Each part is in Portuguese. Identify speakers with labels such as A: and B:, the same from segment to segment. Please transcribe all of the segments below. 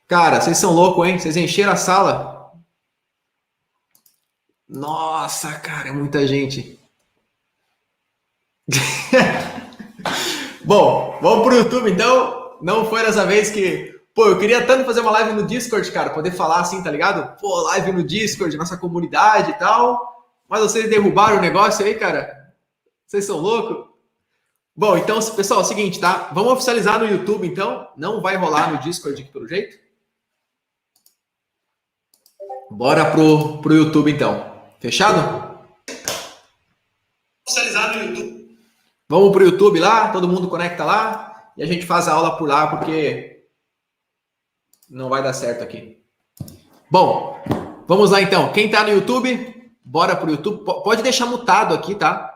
A: Cara, vocês são loucos, hein? Vocês encheram a sala? Nossa, cara, é muita gente. Bom, vamos pro YouTube então. Não foi dessa vez que. Pô, eu queria tanto fazer uma live no Discord, cara, poder falar assim, tá ligado? Pô, live no Discord, nossa comunidade e tal. Mas vocês derrubaram o negócio aí, cara. Vocês são loucos? Bom, então, pessoal, é o seguinte, tá? Vamos oficializar no YouTube, então. Não vai rolar no Discord aqui pelo jeito. Bora pro YouTube, então. Fechado? Oficializar no YouTube. Vamos pro YouTube lá, todo mundo conecta lá e a gente faz a aula por lá, porque não vai dar certo aqui. Bom, vamos lá então. Quem tá no YouTube, bora pro YouTube. Pode deixar mutado aqui, tá?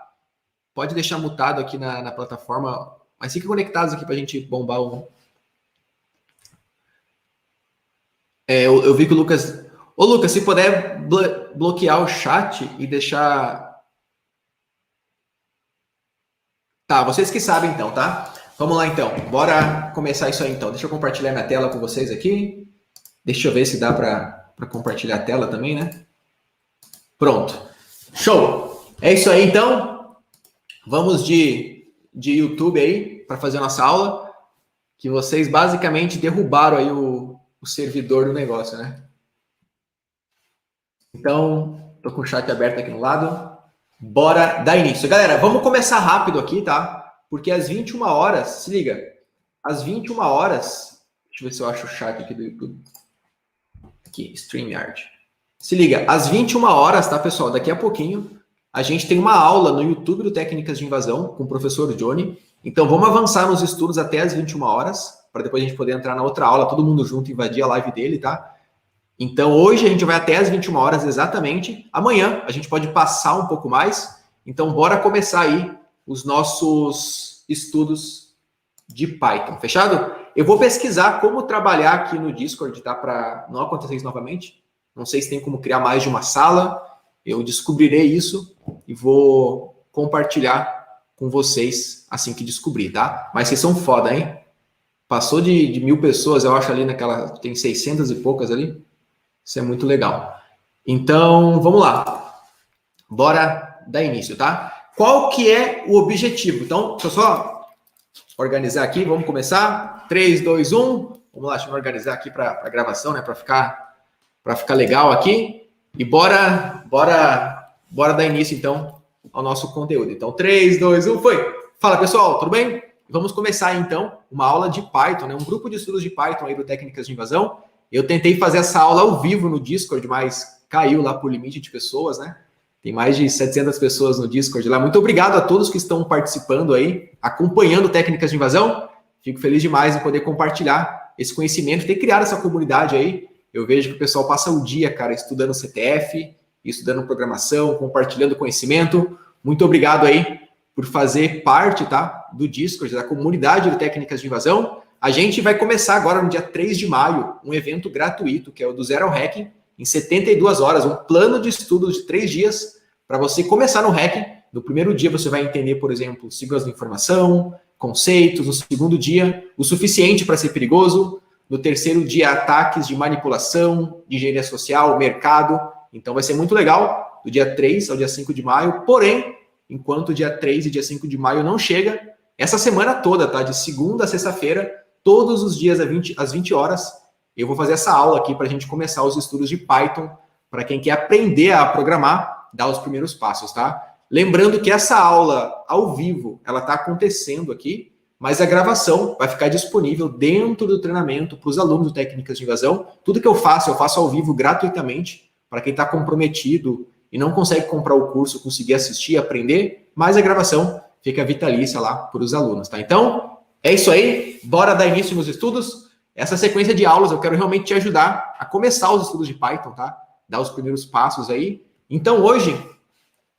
A: Pode deixar mutado aqui na plataforma, mas fiquem conectados aqui pra gente bombar um. Eu vi que o Lucas... Ô, Lucas, se puder bloquear o chat e deixar... Tá, vocês que sabem então, tá? Vamos lá então, bora começar isso aí então. Deixa eu compartilhar minha tela com vocês aqui. Deixa eu ver se dá para compartilhar a tela também, né? Pronto. Show! É isso aí então. Vamos de YouTube aí para fazer a nossa aula. Que vocês basicamente derrubaram aí o servidor do negócio, né? Então, tô com o chat aberto aqui no lado. Bora dar início. Galera, vamos começar rápido aqui, tá? Porque às 21 horas, se liga, às 21 horas, deixa eu ver se eu acho o chat aqui do YouTube. Aqui, StreamYard. Se liga, às 21 horas, tá, pessoal? Daqui a pouquinho, a gente tem uma aula no YouTube do Técnicas de Invasão com o professor Johnny. Então, vamos avançar nos estudos até às 21 horas, para depois a gente poder entrar na outra aula, todo mundo junto, invadir a live dele, tá? Então, hoje a gente vai até às 21 horas exatamente. Amanhã a gente pode passar um pouco mais. Então, bora começar aí os nossos estudos de Python. Fechado? Eu vou pesquisar como trabalhar aqui no Discord, tá? Para não acontecer isso novamente. Não sei se tem como criar mais de uma sala. Eu descobrirei isso e vou compartilhar com vocês assim que descobrir, tá? Mas vocês são foda, hein? Passou de 1000 pessoas, eu acho, ali naquela... Tem 600 e poucas ali. Isso é muito legal. Então, vamos lá. Bora dar início, tá? Qual que é o objetivo? Então, deixa eu só organizar aqui. Vamos começar. 3, 2, 1. Vamos lá, deixa eu organizar aqui para a gravação, né? Para ficar legal aqui. E bora dar início, então, ao nosso conteúdo. Então, 3, 2, 1, foi! Fala, pessoal, tudo bem? Vamos começar, então, uma aula de Python, né? Um grupo de estudos de Python aí do Técnicas de Invasão. Eu tentei fazer essa aula ao vivo no Discord, mas caiu lá por limite de pessoas, né? Tem mais de 700 pessoas no Discord lá. Muito obrigado a todos que estão participando aí, acompanhando Técnicas de Invasão. Fico feliz demais em poder compartilhar esse conhecimento, ter criado essa comunidade aí. Eu vejo que o pessoal passa o dia, cara, estudando CTF, estudando programação, compartilhando conhecimento. Muito obrigado aí por fazer parte, tá, do Discord, da comunidade de Técnicas de Invasão. A gente vai começar agora no dia 3 de maio, um evento gratuito, que é o do Zero ao Hacking, em 72 horas, um plano de estudo de 3 dias para você começar no hacking. No primeiro dia você vai entender, por exemplo, segurança da informação, conceitos. No segundo dia, o suficiente para ser perigoso. No terceiro dia, ataques de manipulação, de engenharia social, mercado. Então vai ser muito legal, do dia 3 ao dia 5 de maio. Porém, enquanto o dia 3 e dia 5 de maio não chega, essa semana toda, tá? De segunda a sexta-feira, todos os dias às 20 horas, eu vou fazer essa aula aqui para a gente começar os estudos de Python, para quem quer aprender a programar, dar os primeiros passos, tá? Lembrando que essa aula ao vivo, ela está acontecendo aqui, mas a gravação vai ficar disponível dentro do treinamento para os alunos do Técnicas de Invasão. Tudo que eu faço ao vivo gratuitamente, para quem está comprometido e não consegue comprar o curso, conseguir assistir, aprender, mas a gravação fica vitalícia lá para os alunos, tá? Então, é isso aí, bora dar início nos estudos. Essa sequência de aulas eu quero realmente te ajudar a começar os estudos de Python, tá? Dar os primeiros passos aí. Então hoje,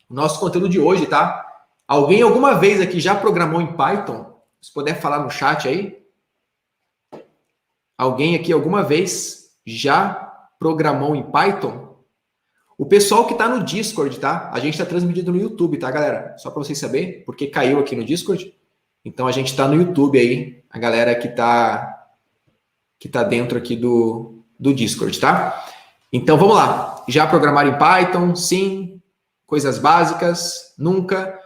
A: o nosso conteúdo de hoje, tá? Alguém alguma vez aqui já programou em Python? Se puder falar no chat aí. Alguém aqui alguma vez já programou em Python? O pessoal que tá no Discord, tá? A gente tá transmitindo no YouTube, tá, galera? Só para vocês saberem, porque caiu aqui no Discord. Então, a gente está no YouTube aí, a galera que está que está dentro aqui do Discord, tá? Então, vamos lá. Já programar em Python? Sim. Coisas básicas? Nunca.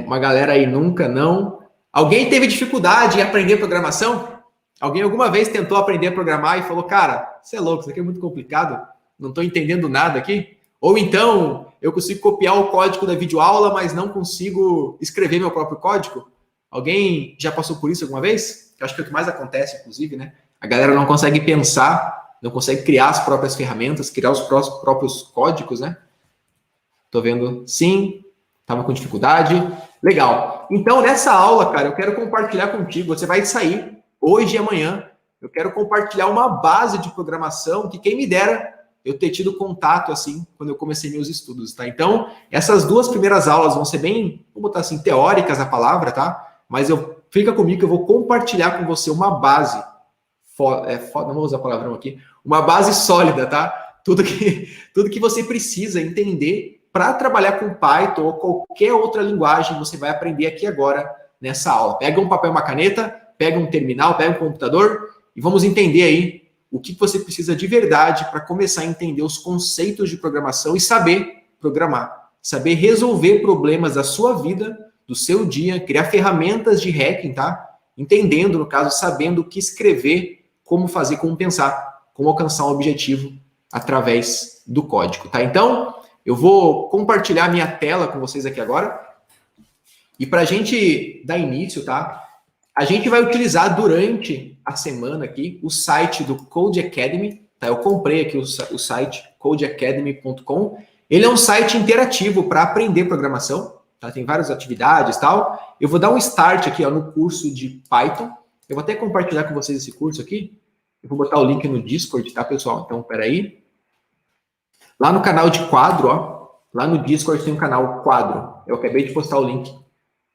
A: Uma galera aí nunca, não. Alguém teve dificuldade em aprender programação? Alguém alguma vez tentou aprender a programar e falou, cara, você é louco, isso aqui é muito complicado, não estou entendendo nada aqui? Ou então, eu consigo copiar o código da videoaula, mas não consigo escrever meu próprio código? Alguém já passou por isso alguma vez? Eu acho que é o que mais acontece, inclusive, né? A galera não consegue pensar, não consegue criar as próprias ferramentas, criar os próprios códigos, né? Tô vendo, sim, estava com dificuldade. Legal. Então, nessa aula, cara, eu quero compartilhar contigo, você vai sair hoje e amanhã, eu quero compartilhar uma base de programação que quem me dera eu ter tido contato, assim, quando eu comecei meus estudos, tá? Então, essas 2 primeiras aulas vão ser bem, vamos botar assim, teóricas a palavra, tá? Mas fica comigo que eu vou compartilhar com você uma base, não vou usar palavrão aqui, uma base sólida, tá? Tudo que você precisa entender para trabalhar com Python ou qualquer outra linguagem, você vai aprender aqui agora nessa aula. Pega um papel e uma caneta, pega um terminal, pega um computador e vamos entender aí o que você precisa de verdade para começar a entender os conceitos de programação e saber programar, saber resolver problemas da sua vida, do seu dia, criar ferramentas de hacking, tá? Entendendo, no caso, sabendo o que escrever, como fazer, como pensar, como alcançar um objetivo através do código, tá? Então, eu vou compartilhar minha tela com vocês aqui agora. E para a gente dar início, tá? A gente vai utilizar durante a semana aqui o site do Code Academy, tá? Eu comprei aqui o site codeacademy.com. Ele é um site interativo para aprender programação, tá? Tem várias atividades e tal. Eu vou dar um start aqui, ó, no curso de Python. Eu vou até compartilhar com vocês esse curso aqui. Eu vou botar o link no Discord, tá, pessoal? Então, peraí. Lá no canal de quadro, ó, lá no Discord tem um canal quadro. Eu acabei de postar o link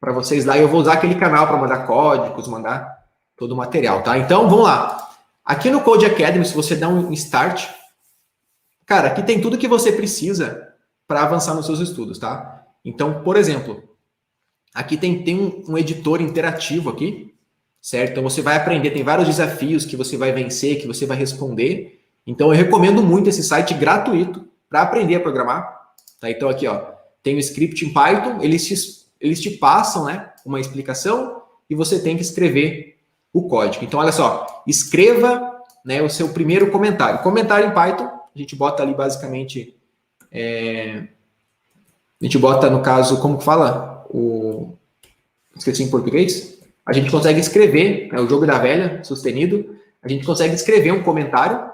A: para vocês lá e eu vou usar aquele canal para mandar códigos, mandar todo o material, tá? Então, vamos lá. Aqui no Code Academy, se você dá um start, cara, aqui tem tudo que você precisa para avançar nos seus estudos, tá? Então, por exemplo, aqui tem um editor interativo aqui, certo? Então, você vai aprender, tem vários desafios que você vai vencer, que você vai responder. Então, eu recomendo muito esse site gratuito para aprender a programar, tá? Então, aqui, ó, tem o script em Python, eles te passam, né, uma explicação e você tem que escrever o código. Então, olha só, escreva, né, o seu primeiro comentário. Comentário em Python, a gente bota ali basicamente, a gente bota, no caso, como que fala? Esqueci em português. A gente consegue escrever, o jogo da velha, sustenido, a gente consegue escrever um comentário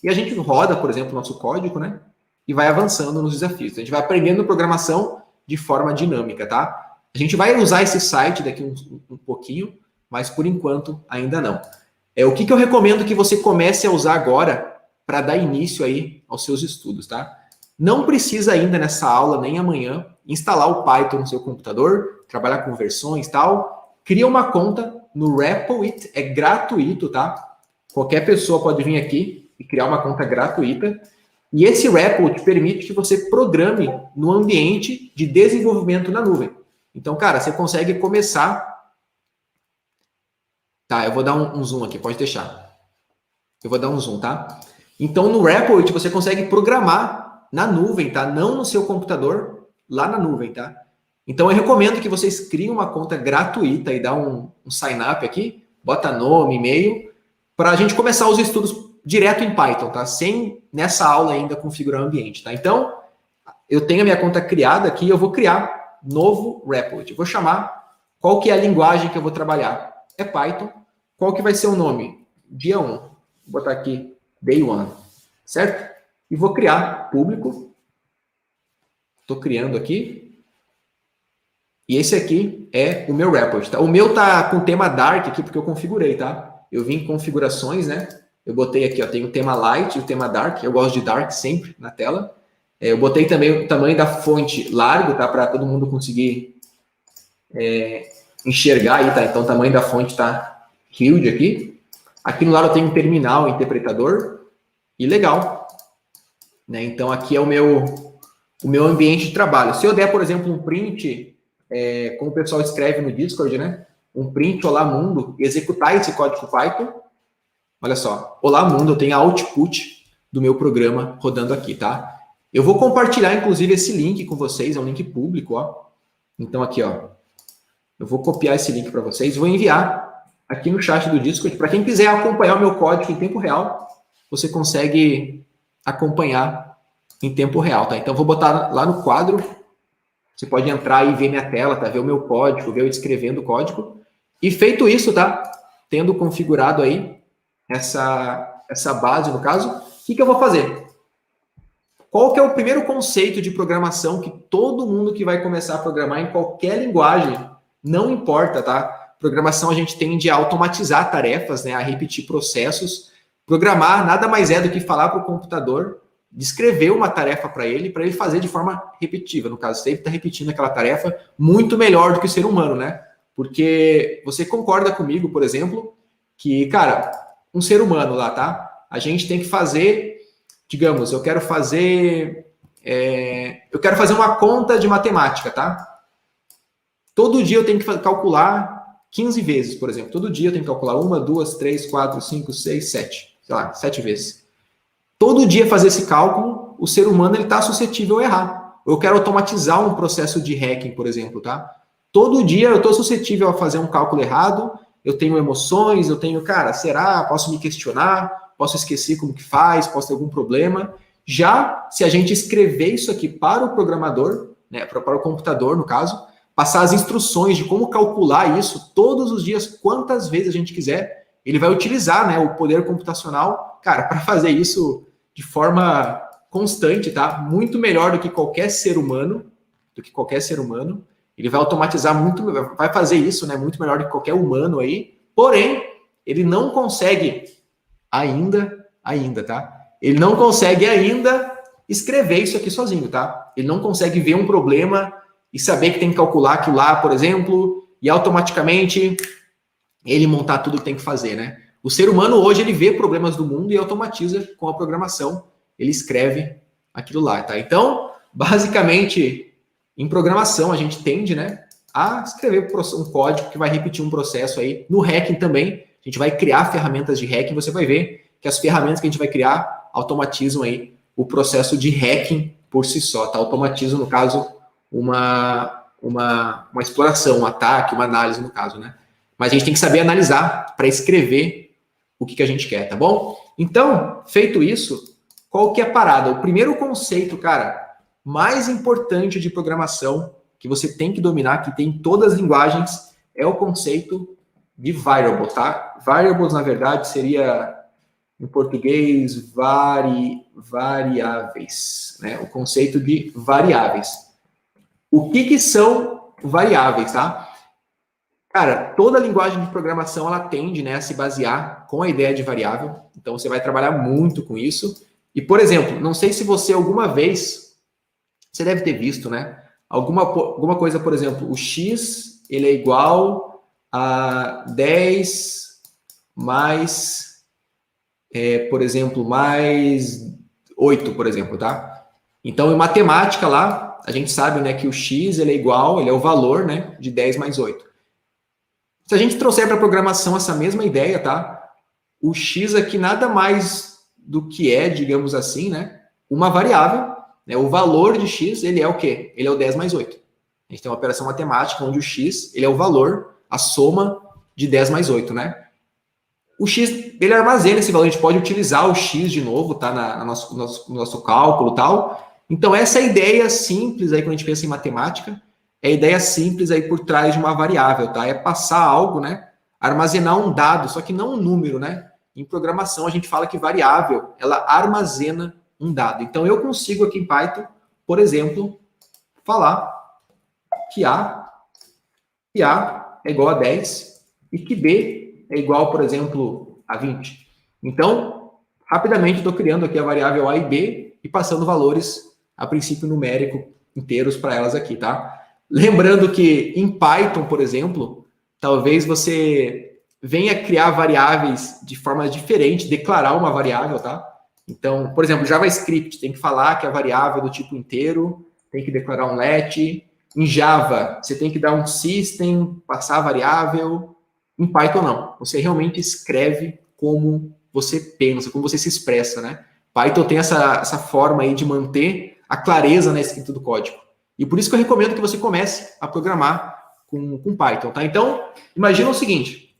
A: e a gente roda, por exemplo, o nosso código, né, e vai avançando nos desafios. A gente vai aprendendo programação de forma dinâmica, tá? A gente vai usar esse site daqui um pouquinho, mas por enquanto ainda não. O que eu recomendo que você comece a usar agora para dar início aí aos seus estudos, tá? Não precisa ainda nessa aula, nem amanhã, instalar o Python no seu computador, trabalhar com versões e tal. Cria uma conta no RepoIt, é gratuito, tá? Qualquer pessoa pode vir aqui e criar uma conta gratuita. E esse repo te permite que você programe no ambiente de desenvolvimento na nuvem. Então, cara, você consegue começar... Tá, eu vou dar um zoom aqui, pode deixar. Eu vou dar um zoom, tá? Então, no RepoIt você consegue programar na nuvem, tá? Não no seu computador, lá na nuvem, tá? Então, eu recomendo que vocês criem uma conta gratuita e dá um sign up aqui, bota nome, e-mail, para a gente começar os estudos direto em Python, tá? Sem, nessa aula ainda, configurar o ambiente, tá? Então, eu tenho a minha conta criada aqui, eu vou criar novo RepoIt. Eu vou chamar, qual que é a linguagem que eu vou trabalhar? É Python. Qual que vai ser o nome? Dia 1. Vou botar aqui, Day 1, certo? E vou criar público. Estou criando aqui. E esse aqui é o meu RepoIt, tá? O meu tá com tema Dark aqui, porque eu configurei, tá? Eu vim em configurações, né? Eu botei aqui, ó, tem o tema Light e o tema Dark. Eu gosto de Dark sempre na tela. Eu botei também o tamanho da fonte largo, tá? Para todo mundo conseguir enxergar aí, tá? Então o tamanho da fonte tá huge aqui. Aqui no lado eu tenho um terminal, interpretador. E legal. Né? Então aqui é o meu ambiente de trabalho. Se eu der, por exemplo, um print, como o pessoal escreve no Discord, né? Um print olá mundo, executar esse código Python, Olha só, olá mundo, eu tenho a output do meu programa rodando aqui, tá? Eu vou compartilhar, inclusive, esse link com vocês, é um link público, ó. Então, aqui, ó, eu vou copiar esse link para vocês, vou enviar aqui no chat do Discord. Para quem quiser acompanhar o meu código em tempo real, você consegue acompanhar em tempo real, tá? Então, vou botar lá no quadro. Você pode entrar e ver minha tela, tá? Ver o meu código, ver eu escrevendo o código. E feito isso, tá? Tendo configurado aí essa base, no caso, o que eu vou fazer? Qual que é o primeiro conceito de programação que todo mundo que vai começar a programar em qualquer linguagem, não importa, tá? Programação a gente tende a automatizar tarefas, né? A repetir processos. Programar nada mais é do que falar para o computador, descrever uma tarefa para ele fazer de forma repetitiva. No caso, sempre está repetindo aquela tarefa muito melhor do que o ser humano, né? Porque você concorda comigo, por exemplo, que, cara, um ser humano lá, tá? A gente tem que fazer, digamos, eu quero fazer uma conta de matemática, tá? Todo dia eu tenho que calcular 15 vezes, por exemplo. Todo dia eu tenho que calcular 1, 2, 3, 4, 5, 6, 7. Sei lá, 7 vezes. Todo dia fazer esse cálculo, o ser humano ele está suscetível a errar. Eu quero automatizar um processo de hacking, por exemplo, tá? Todo dia eu estou suscetível a fazer um cálculo errado, eu tenho emoções, eu tenho, cara, será? Posso me questionar, posso esquecer como que faz, posso ter algum problema. Já se a gente escrever isso aqui para o programador, né, para o computador, no caso, passar as instruções de como calcular isso todos os dias, quantas vezes a gente quiser, ele vai utilizar, né, o poder computacional, cara, para fazer isso de forma constante, tá? Muito melhor do que qualquer ser humano, Ele vai automatizar muito, vai fazer isso, né? Muito melhor do que qualquer humano aí. Porém, ele não consegue ainda, tá? Ele não consegue ainda escrever isso aqui sozinho, tá? Ele não consegue ver um problema e saber que tem que calcular aquilo lá, por exemplo, e automaticamente ele montar tudo que tem que fazer, né? O ser humano hoje, ele vê problemas do mundo e automatiza com a programação. Ele escreve aquilo lá, tá? Então, basicamente, em programação, a gente tende, né, a escrever um código que vai repetir um processo aí. No hacking também, a gente vai criar ferramentas de hacking, você vai ver que as ferramentas que a gente vai criar automatizam aí o processo de hacking por si só, tá? Automatizam, no caso, uma exploração, um ataque, uma análise, no caso, né? Mas a gente tem que saber analisar para escrever o que a gente quer, tá bom? Então, feito isso, qual que é a parada? O primeiro conceito, cara, mais importante de programação que você tem que dominar, que tem em todas as linguagens, é o conceito de variables, tá? Variables, na verdade, seria, em português, variáveis, né? O conceito de variáveis. O que são variáveis, tá? Cara, toda linguagem de programação, ela tende, né, a se basear com a ideia de variável. Então, você vai trabalhar muito com isso. E, por exemplo, não sei se você alguma vez, você deve ter visto, né? Alguma coisa, por exemplo, o x, ele é igual a 10 mais, por exemplo, mais 8, por exemplo, tá? Então, em matemática lá, a gente sabe, né, que o x, ele é o valor, né, de 10 mais 8. Se a gente trouxer para a programação essa mesma ideia, tá? O x aqui nada mais do que é, digamos assim, né? Uma variável, né? O valor de x, ele é o quê? Ele é o 10 mais 8. A gente tem uma operação matemática onde o x, ele é o valor, a soma de 10 mais 8, né? O x, ele armazena esse valor, a gente pode utilizar o x de novo, tá? No nosso cálculo e tal. Então, essa é a ideia simples aí, quando a gente pensa em matemática, é a ideia simples aí por trás de uma variável, tá? É passar algo, né? Armazenar um dado, só que não um número, né? Em programação, a gente fala que variável, ela armazena um dado. Então, eu consigo aqui em Python, por exemplo, falar que A é igual a 10 e que B é igual, por exemplo, a 20. Então, rapidamente, estou criando aqui a variável A e B e passando valores, a princípio numérico, inteiros para elas aqui, tá? Lembrando que em Python, por exemplo, talvez você venha criar variáveis de forma diferente, declarar uma variável, tá? Então, por exemplo, JavaScript tem que falar que a variável é do tipo inteiro, tem que declarar um let. Em Java, você tem que dar um system, passar a variável. Em Python, não. Você realmente escreve como você pensa, como você se expressa, né? Python tem essa forma aí de manter a clareza na escrita do código. E por isso que eu recomendo que você comece a programar com Python, tá? Então, imagina o seguinte,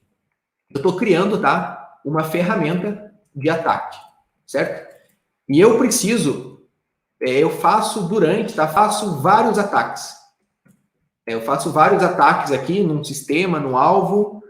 A: eu estou criando, tá, uma ferramenta de ataque, certo? E eu preciso, eu faço durante, tá, faço vários ataques. Eu faço vários ataques aqui num sistema, num alvo,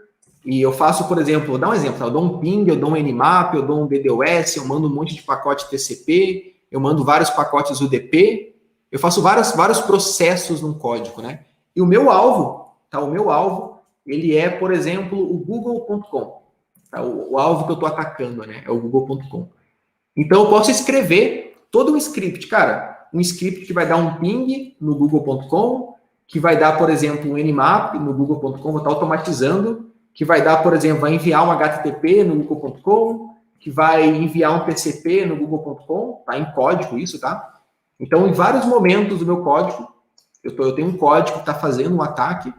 A: e eu faço, por exemplo, vou dar um exemplo, eu dou um ping, eu dou um nmap, eu dou um DDoS, eu mando um monte de pacote TCP, eu mando vários pacotes UDP, eu faço vários processos num código, né? E o meu alvo, tá? O meu alvo, ele é, por exemplo, o google.com. Tá? O alvo que eu estou atacando, né? É o google.com. Então, eu posso escrever todo um script, cara. Um script que vai dar um ping no google.com, que vai dar, por exemplo, um nmap no google.com, vou estar automatizando, que vai dar, por exemplo, vai enviar um HTTP no google.com, que vai enviar um TCP no google.com, tá? Em código isso, tá? Então, em vários momentos do meu código, eu tenho um código que está fazendo um ataque,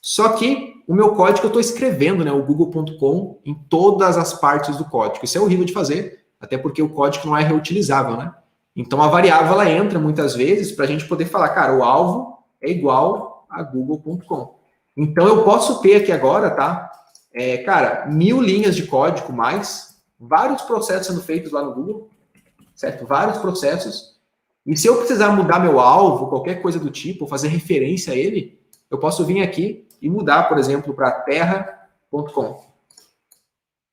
A: só que o meu código eu estou escrevendo, né, o google.com em todas as partes do código. Isso é horrível de fazer, até porque o código não é reutilizável, né? Então, a variável, ela entra muitas vezes para a gente poder falar, cara, o alvo é igual a google.com. Então, eu posso ter aqui agora, tá? Cara, 1000 linhas de código mais, vários processos sendo feitos lá no Google, certo? Vários processos. E se eu precisar mudar meu alvo, qualquer coisa do tipo, fazer referência a ele, eu posso vir aqui e mudar, por exemplo, para terra.com.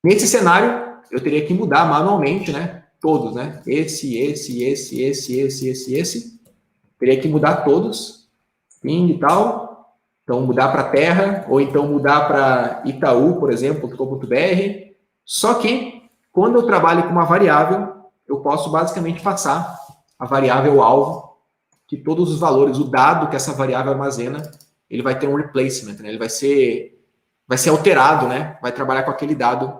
A: Nesse cenário, eu teria que mudar manualmente, né? Todos, né? Esse. Teria que mudar todos. Ping e tal. Então, mudar para terra, ou então mudar para Itaú, por exemplo, .com.br. Só que, quando eu trabalho com uma variável, eu posso basicamente passar a variável alvo, que todos os valores, o dado que essa variável armazena, ele vai ter um replacement, né? Ele vai ser alterado, né? Vai trabalhar com aquele dado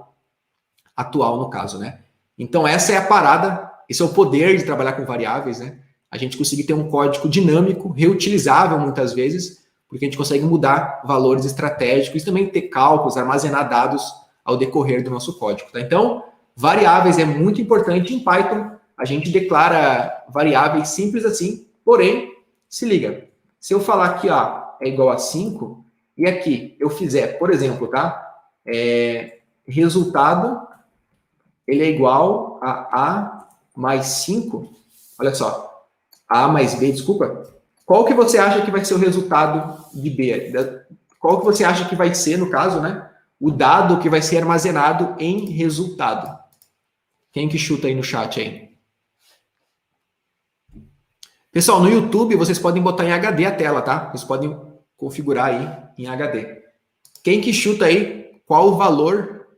A: atual, no caso, né? Então, essa é a parada, esse é o poder de trabalhar com variáveis, né? A gente consegue ter um código dinâmico, reutilizável muitas vezes, porque a gente consegue mudar valores estratégicos e também ter cálculos, armazenar dados ao decorrer do nosso código, tá? Então, variáveis é muito importante em Python. A gente declara variáveis simples assim, porém, se liga, se eu falar aqui, ó, é igual a 5, e aqui eu fizer, por exemplo, tá? Resultado, ele é igual a mais 5, olha só, A mais B, desculpa, qual que você acha que vai ser o resultado de B? Qual que você acha que vai ser, no caso, né? O dado que vai ser armazenado em resultado. Quem que chuta aí no chat aí? Pessoal, no YouTube vocês podem botar em HD a tela, tá? Vocês podem configurar aí em HD. Quem que chuta aí qual o valor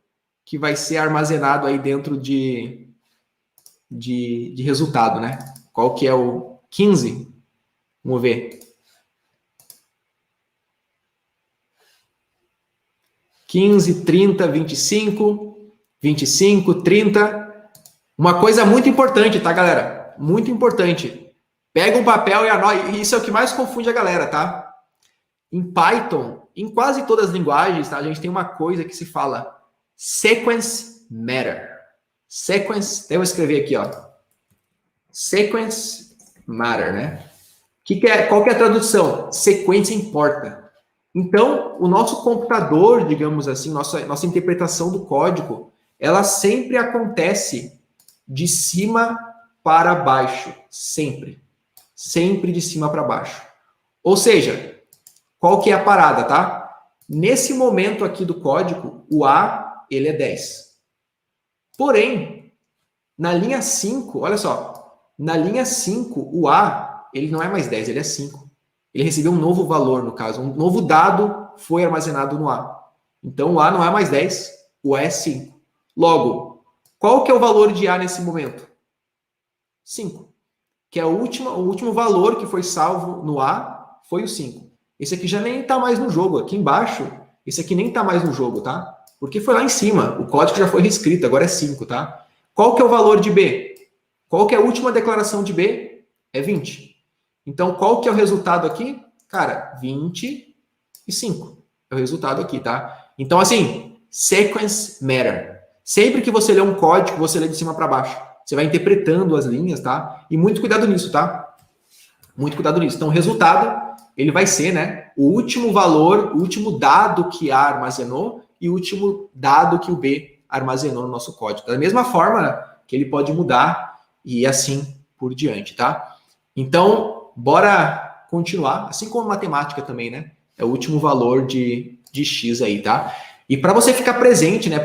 A: que vai ser armazenado aí dentro de resultado, né? Qual que é o 15? Vamos ver. 15, 30, 25, 30. Uma coisa muito importante, tá, galera? Muito importante. Pega um papel e anota. Isso é o que mais confunde a galera, tá? Em Python, em quase todas as linguagens, tá? A gente tem uma coisa que se fala sequence matter. Sequence, eu vou escrever aqui, ó. Sequence matter, né? Qual que é a tradução? Sequência importa. Então, o nosso computador, digamos assim, nossa interpretação do código, ela sempre acontece de cima para baixo. Sempre. Sempre de cima para baixo. Ou seja, qual que é a parada, tá? Nesse momento aqui do código, o A, ele é 10. Porém, na linha 5, olha só, na linha 5, o A, ele não é mais 10, ele é 5. Ele recebeu um novo valor, no caso, um novo dado foi armazenado no A. Então, o A não é mais 10, o A é 5. Logo, qual que é o valor de A nesse momento? 5. Que é o último valor que foi salvo no A, foi o 5. Esse aqui já nem está mais no jogo. Aqui embaixo, esse aqui nem está mais no jogo, tá? Porque foi lá em cima. O código já foi reescrito, agora é 5, tá? Qual que é o valor de B? Qual que é a última declaração de B? É 20. Então, qual que é o resultado aqui? Cara, 25. É o resultado aqui, tá? Então, assim, sequence matter. Sempre que você lê um código, você lê de cima para baixo. Você vai interpretando as linhas, tá? E muito cuidado nisso, tá? Muito cuidado nisso. Então, o resultado, ele vai ser, né, o último valor, o último dado que A armazenou e o último dado que o B armazenou no nosso código. Da mesma forma que ele pode mudar e assim por diante, tá? Então, bora continuar. Assim como matemática também, né? É o último valor de X aí, tá? E para você ficar presente, né,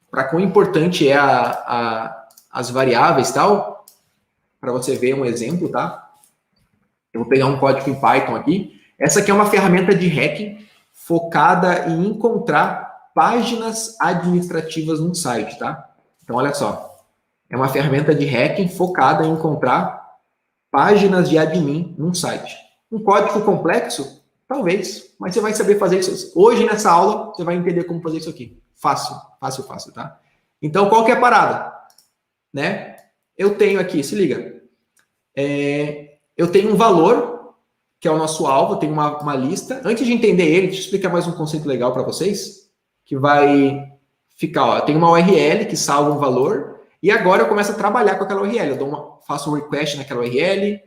A: para quão importante é as variáveis e tal, para você ver um exemplo, tá? Eu vou pegar um código em Python aqui. Essa aqui é uma ferramenta de hacking focada em encontrar páginas administrativas num site, tá? Então, olha só. É uma ferramenta de hacking focada em encontrar páginas de admin num site. Um código complexo? Talvez, mas você vai saber fazer isso. Hoje, nessa aula, você vai entender como fazer isso aqui. Fácil, fácil, fácil, tá? Então, qual que é a parada? Né? Eu tenho aqui, se liga. Eu tenho um valor, que é o nosso alvo, eu tenho uma lista. Antes de entender ele, deixa eu explicar mais um conceito legal para vocês, que vai ficar, ó, tem uma URL que salva um valor, e agora eu começo a trabalhar com aquela URL. Eu faço um request naquela URL,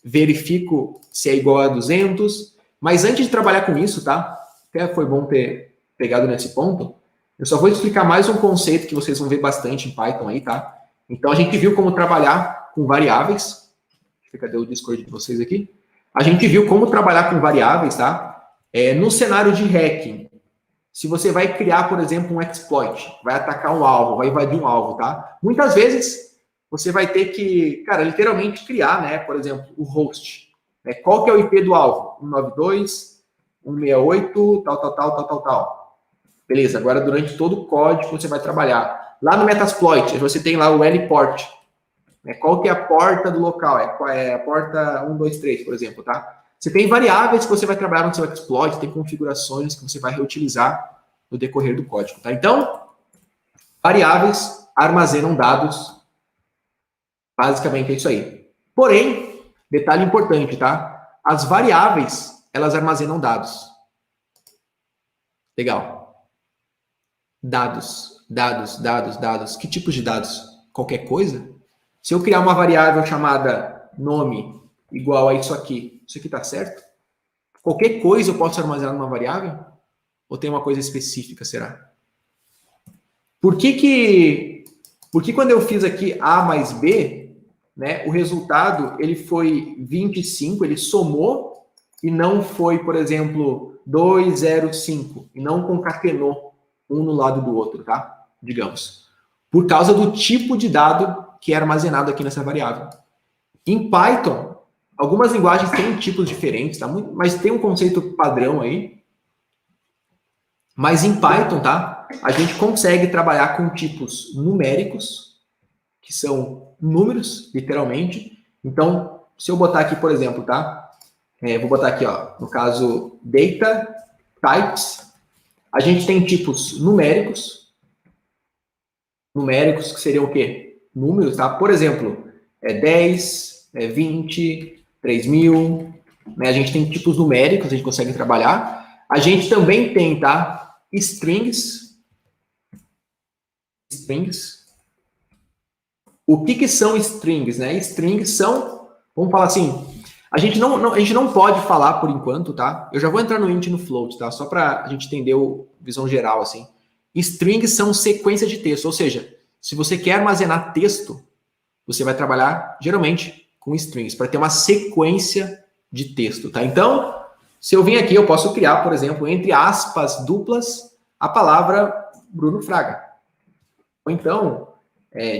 A: verifico se é igual a 200, mas antes de trabalhar com isso, tá? Até foi bom ter pegado nesse ponto. Eu só vou explicar mais um conceito que vocês vão ver bastante em Python aí, tá? Então, a gente viu como trabalhar com variáveis. Cadê o Discord de vocês aqui? A gente viu como trabalhar com variáveis, tá? No cenário de hacking, se você vai criar, por exemplo, um exploit, vai atacar um alvo, vai invadir um alvo, tá? Muitas vezes, você vai ter que, cara, literalmente criar, né? Por exemplo, o host. Qual que é o IP do alvo? 192.168, tal. Beleza, agora durante todo o código você vai trabalhar. Lá no Metasploit, você tem lá o LPort. Qual que é a porta do local? É a porta 123, por exemplo, tá? Você tem variáveis que você vai trabalhar no seu exploit, tem configurações que você vai reutilizar no decorrer do código, tá? Então, variáveis armazenam dados. Basicamente é isso aí. Porém, detalhe importante, tá? As variáveis, elas armazenam dados. Legal. Dados. Que tipos de dados? Qualquer coisa? Se eu criar uma variável chamada nome igual a isso aqui tá certo? Qualquer coisa eu posso armazenar numa variável? Ou tem uma coisa específica, será? Por que quando eu fiz aqui A mais B, né, o resultado ele foi 25, ele somou e não foi, por exemplo, 205, e não concatenou um no lado do outro, tá? Digamos. Por causa do tipo de dado que é armazenado aqui nessa variável. Em Python, algumas linguagens têm tipos diferentes, tá? Mas tem um conceito padrão aí. Mas em Python, tá? A gente consegue trabalhar com tipos numéricos, que são números, literalmente. Então, se eu botar aqui, por exemplo, tá? Vou botar aqui, ó, no caso, data types. A gente tem tipos numéricos. Numéricos que seriam o quê? Números, tá? Por exemplo, 10, 20, 3.000. Né? A gente tem tipos numéricos, a gente consegue trabalhar. A gente também tem, tá? Strings. O que são strings, né? Strings são, vamos falar assim, a gente não pode falar por enquanto, tá? Eu já vou entrar no int e no float, tá? Só para a gente entender a visão geral, assim. Strings são sequências de texto, ou seja, se você quer armazenar texto, você vai trabalhar, geralmente, com strings, para ter uma sequência de texto, tá? Então, se eu vim aqui, eu posso criar, por exemplo, entre aspas duplas, a palavra Bruno Fraga. Ou então,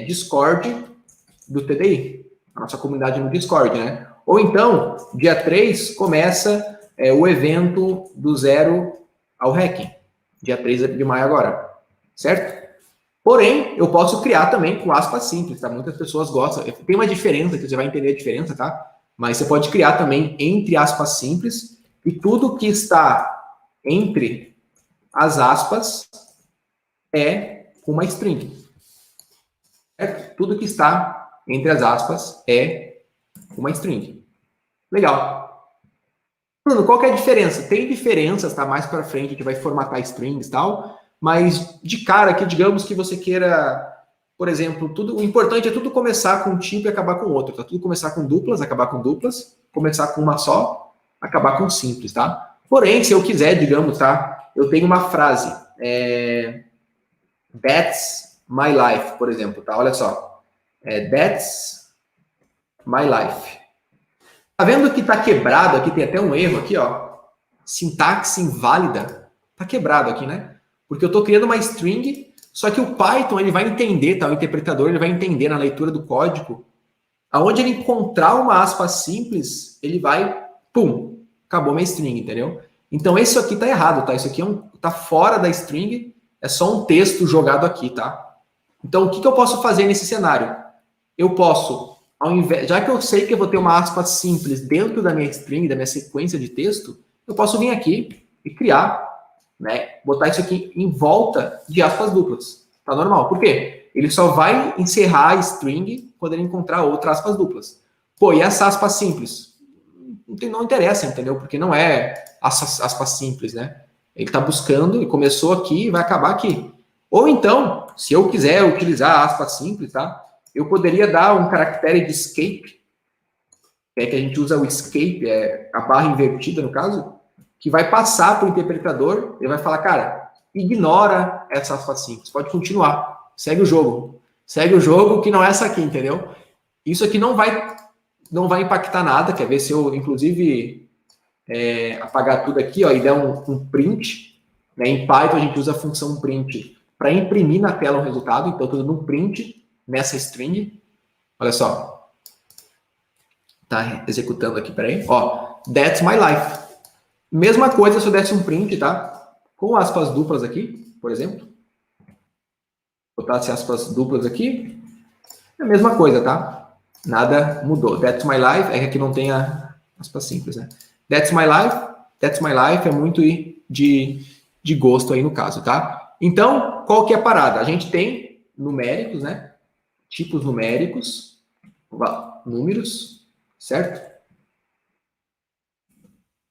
A: Discord do TDI, a nossa comunidade no Discord, né? Ou então, dia 3 começa o evento do zero ao hacking. Dia 3 de maio agora, certo? Porém, eu posso criar também com aspas simples, tá? Muitas pessoas gostam. Tem uma diferença, que você vai entender a diferença, tá? Mas você pode criar também entre aspas simples, e tudo que está entre as aspas é uma string. Certo? Tudo que está entre as aspas é uma string. Legal. Bruno, qual que é a diferença? Tem diferenças, tá? Mais para frente a gente vai formatar strings e tal, Mas de cara aqui, digamos que você queira, por exemplo, o importante é tudo começar com um tipo e acabar com outro, tá? Tudo começar com duplas, acabar com duplas, começar com uma só, acabar com simples, tá? Porém, se eu quiser, digamos, tá? Eu tenho uma frase, that's my life, por exemplo, tá? Olha só, that's my life. Tá vendo que tá quebrado aqui? Tem até um erro aqui, ó. Sintaxe inválida. Tá quebrado aqui, né? Porque eu tô criando uma string, só que o Python, ele vai entender, tá? O interpretador, ele vai entender na leitura do código, aonde ele encontrar uma aspa simples, ele vai, pum, acabou minha string, entendeu? Então, isso aqui tá errado, tá? Isso aqui tá fora da string, é só um texto jogado aqui, tá? Então, o que eu posso fazer nesse cenário? Eu posso, ao invés, já que eu sei que eu vou ter uma aspa simples dentro da minha string, da minha sequência de texto, eu posso vir aqui e criar, né? Botar isso aqui em volta de aspas duplas. Tá normal. Por quê? Ele só vai encerrar a string quando ele encontrar outras aspas duplas. Pô, e essa aspa simples? Não interessa, entendeu? Porque não é aspas simples, né? Ele está buscando, ele começou aqui e vai acabar aqui. Ou então, se eu quiser utilizar aspas simples, tá? Eu poderia dar um caractere de escape, que a gente usa o escape, a barra invertida no caso, que vai passar para o interpretador, ele vai falar, cara, ignora essa aspas simples, pode continuar, segue o jogo. Segue o jogo que não é essa aqui, entendeu? Isso aqui não vai impactar nada, quer ver se eu, inclusive, apagar tudo aqui, ó, e der um print, né? Em Python a gente usa a função print para imprimir na tela um resultado, então eu estou dando um print nessa string, olha só, tá executando aqui, peraí, ó, that's my life. Mesma coisa se eu desse um print, tá? Com aspas duplas aqui, por exemplo, botasse aspas duplas aqui, é a mesma coisa, tá? Nada mudou. That's my life, é que aqui não tem a aspas simples, né? That's my life é muito de gosto aí no caso, tá? Então, qual que é a parada? A gente tem numéricos, né? Tipos numéricos, números, certo?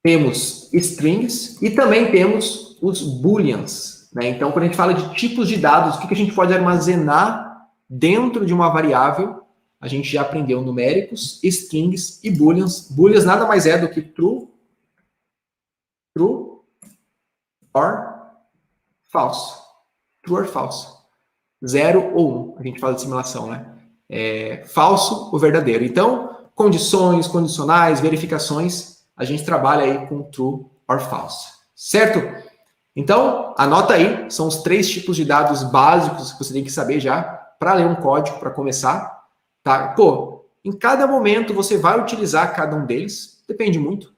A: Temos strings e também temos os booleans, né? Então, quando a gente fala de tipos de dados, o que a gente pode armazenar dentro de uma variável, a gente já aprendeu numéricos, strings e booleans. Booleans nada mais é do que true or false. True or false. 0 ou 1. A gente fala de simulação, né? Falso ou verdadeiro. Então, condições, condicionais, verificações, a gente trabalha aí com true or false. Certo? Então, anota aí, são os 3 tipos de dados básicos que você tem que saber já para ler um código, para começar. Tá? Pô, em cada momento você vai utilizar cada um deles. Depende muito,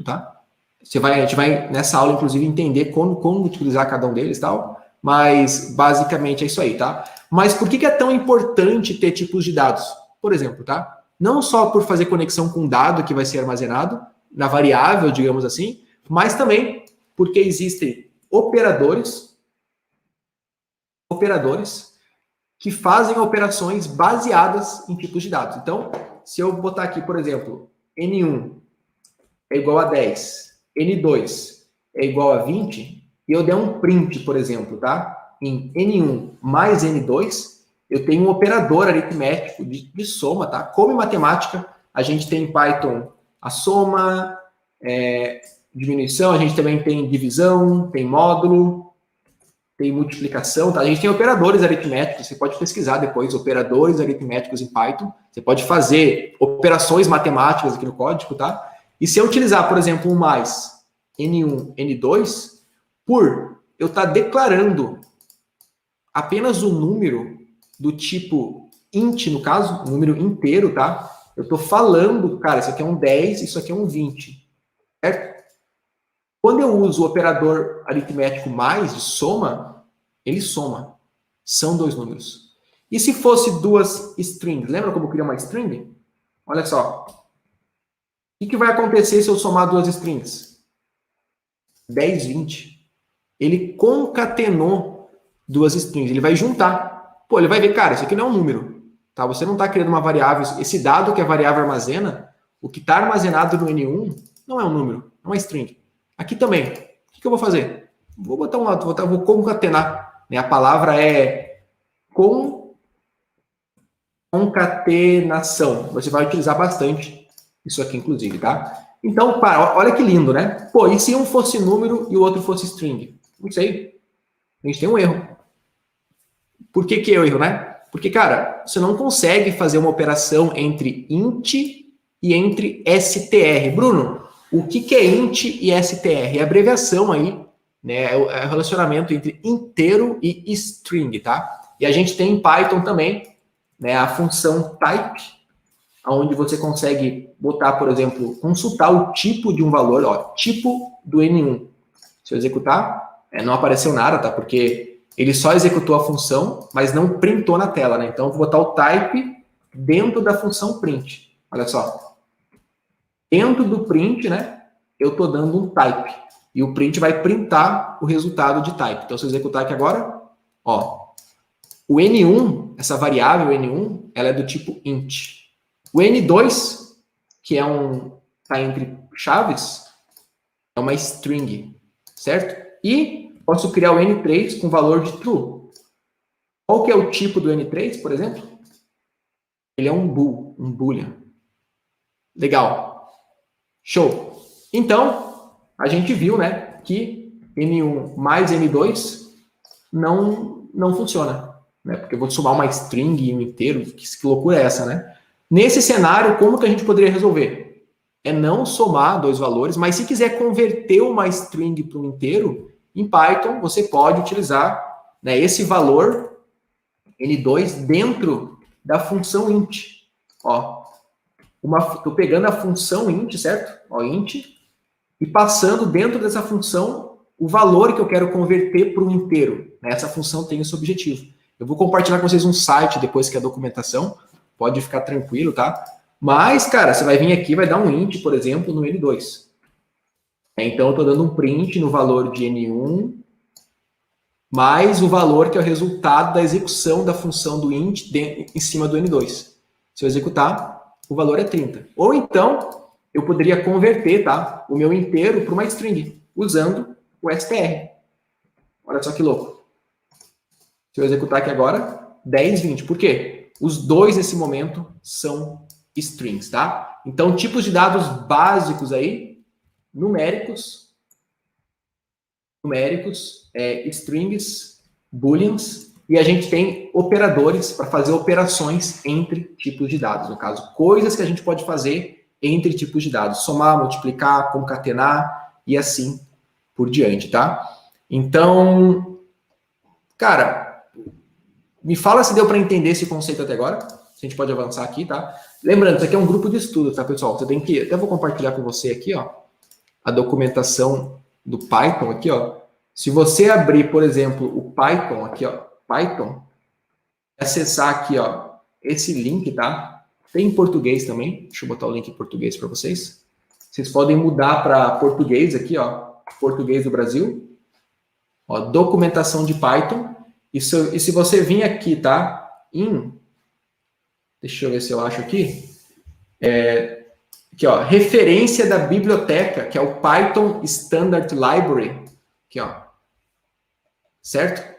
A: tá? A gente vai nessa aula, inclusive, entender como utilizar cada um deles e tal. Mas, basicamente, é isso aí, tá? Mas por que é tão importante ter tipos de dados? Por exemplo, tá? Não só por fazer conexão com o dado que vai ser armazenado, na variável, digamos assim, mas também porque existem operadores que fazem operações baseadas em tipos de dados. Então, se eu botar aqui, por exemplo, N1 é igual a 10, N2 é igual a 20, e eu der um print, por exemplo, tá? Em N1 mais N2, eu tenho um operador aritmético de soma, tá? Como em matemática, a gente tem em Python a soma, diminuição, a gente também tem divisão, tem módulo, tem multiplicação, tá? A gente tem operadores aritméticos, você pode pesquisar depois, operadores aritméticos em Python, você pode fazer operações matemáticas aqui no código, tá? E se eu utilizar, por exemplo, um mais N1, N2, eu estar declarando apenas um número do tipo int, no caso, um número inteiro, tá? Eu estou falando, cara, isso aqui é um 10, isso aqui é um 20, certo? Quando eu uso o operador aritmético mais, de soma, ele soma. São 2 números. E se fosse 2 strings? Lembra como eu queria uma string? Olha só. O que vai acontecer se eu somar 2 strings? 10, 20. Ele concatenou 2 strings. Ele vai juntar. Pô, ele vai ver, cara, isso aqui não é um número. Tá? Você não está criando uma variável. Esse dado que a variável armazena, o que está armazenado no N1, não é um número, é uma string. Aqui também. O que eu vou fazer? vou botar um lado, vou concatenar, né? A palavra é concatenação. Você vai utilizar bastante isso aqui, inclusive, tá? Então, olha que lindo, né? Pô, e se um fosse número e o outro fosse string? Não sei. A gente tem um erro. Por que é o erro, né? Porque, cara, você não consegue fazer uma operação entre int e entre str. Bruno, o que é int e str? É a abreviação aí, né? É o relacionamento entre inteiro e string, tá? E a gente tem em Python também, né, a função type, onde você consegue botar, por exemplo, consultar o tipo de um valor, ó, tipo do N1. Se eu executar, não apareceu nada, tá? Porque ele só executou a função, mas não printou na tela, né? Então, eu vou botar o type dentro da função print. Olha só. Dentro do print, né, eu estou dando um type. E o print vai printar o resultado de type. Então, se eu executar aqui agora, ó, o N1, essa variável N1, ela é do tipo int. O N2, que tá entre chaves, é uma string, certo? E posso criar o N3 com valor de true. Qual que é o tipo do N3, por exemplo? Ele é um boolean. Legal. Show. Então, a gente viu, né, que N1 mais N2 não funciona, né? Porque eu vou somar uma string e um inteiro, que loucura é essa, né? Nesse cenário, como que a gente poderia resolver? É não somar dois valores, mas se quiser converter uma string para um inteiro, em Python você pode utilizar, né, esse valor N2 dentro da função int. Ó, estou pegando a função int, certo? Ó, int, e passando dentro dessa função o valor que eu quero converter para um inteiro. Essa função tem esse objetivo. Eu vou compartilhar com vocês um site depois que é a documentação. Pode ficar tranquilo, tá? Mas, cara, você vai vir aqui e vai dar um int, por exemplo, no N2. Então, eu estou dando um print no valor de N1, mais o valor que é o resultado da execução da função do int em cima do N2. Se eu executar, o valor é 30. Ou então, eu poderia converter, tá, o meu inteiro para uma string, usando o str. Olha só que louco. Se eu executar aqui agora, 10, 20. Por quê? Os dois, nesse momento, são strings, tá? Então, tipos de dados básicos aí, numéricos, strings, booleans, e a gente tem operadores para fazer operações entre tipos de dados. No caso, coisas que a gente pode fazer entre tipos de dados. Somar, multiplicar, concatenar e assim por diante, tá? Então, cara, me fala se deu para entender esse conceito até agora. A gente pode avançar aqui, tá? Lembrando, isso aqui é um grupo de estudo, tá, pessoal? Você tem que... Até vou compartilhar com você aqui, ó, a documentação do Python aqui, ó. Se você abrir, por exemplo, o Python aqui, ó, Python, acessar aqui, ó, esse link, tá? Tem em português também. Deixa eu botar o link em português para vocês. Vocês podem mudar para português aqui, ó, português do Brasil. Ó, documentação de Python. E se você vir aqui, tá? Deixa eu ver se eu acho aqui. Aqui, ó, referência da biblioteca, que é o Python Standard Library. Aqui, ó. Certo?